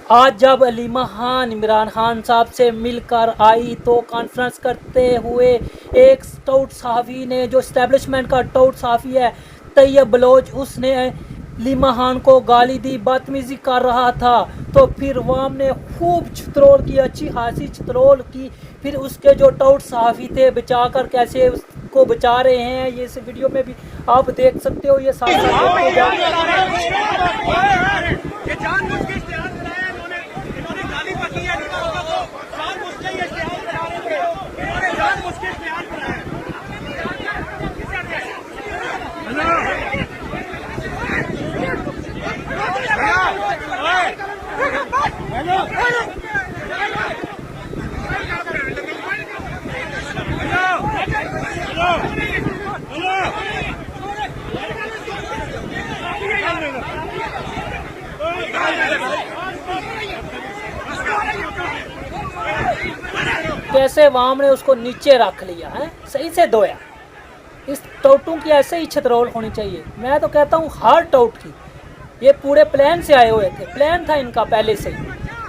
आज जब अलीमा खान इमरान खान साहब से मिलकर आई तो कॉन्फ्रेंस करते हुए एक टूट सहाफ़ी ने, जो इस्टेब्लिशमेंट का टूट सहाफ़ी है तैयब बलोच, उसने अलीमा खान को गाली दी, बदतमीज़ी कर रहा था। तो फिर वाम ने खूब चित्रोल की, अच्छी खासी चित्रोल की। फिर उसके जो टूट सहाफ़ी थे बचा कर कैसे उसको बचा रहे हैं, ये इस वीडियो में भी आप देख सकते हो। ये साथ साथ कैसे वाम ने उसको नीचे रख लिया है, सही से धोया। इस टोटों की ऐसे ही छतरोल होनी चाहिए। मैं तो कहता हूँ हर टोट की, ये पूरे प्लान से आए हुए थे, प्लान था इनका पहले से ही।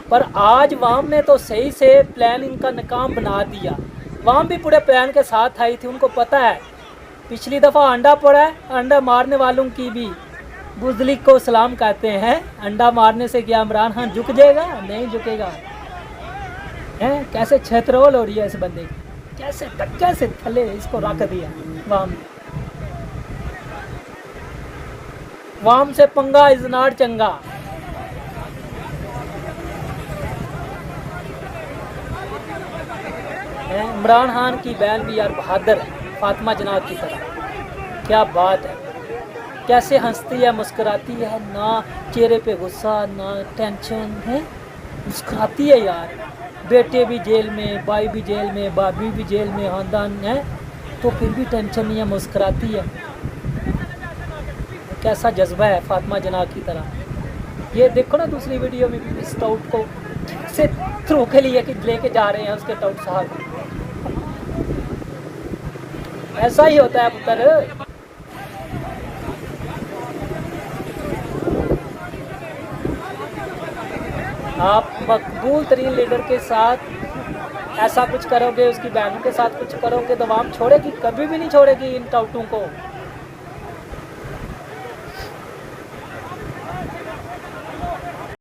पर आज वाम ने तो सही से प्लान इनका नाकाम बना दिया। वाम भी पूरे प्लान के साथ आई थी, उनको पता है पिछली दफ़ा अंडा पड़ा है, अंडा मारने वालों की भी बुज़दिली को सलाम कहते हैं। अंडा मारने से क्या इमरान खान झुक जाएगा? नहीं झुकेगा। हैं कैसे छतरोल हो रही है इस बंदे की, कैसे धक्के से थले इसको रख दिया वाम ने। वाम से पंगा इज नॉट चंगा। इमरान खान की बहन भी यार बहादुर है, फातिमा जनाब की तरह। क्या बात है, कैसे हंसती है, मुस्कुराती है, ना चेहरे पे गुस्सा ना टेंशन है, मुस्कुराती है यार। बेटे भी जेल में, भाई भी जेल में, भाभी भी जेल में, खानदान है तो फिर भी टेंशन नहीं है, मुस्कुराती है। कैसा जज्बा है फातिमा जनाब की तरह। ये देखो ना दूसरी वीडियो में भी इस टाउट को से थ्रू के लिए कि लेके जा रहे हैं उसके टाउट साहब। ऐसा ही होता है पुत्र। आप मकबूल तरीन लीडर के साथ ऐसा कुछ करोगे, उसकी बहनों के साथ कुछ करोगे तो वाम छोड़ेगी, कभी भी नहीं छोड़ेगी इन टाउटों को।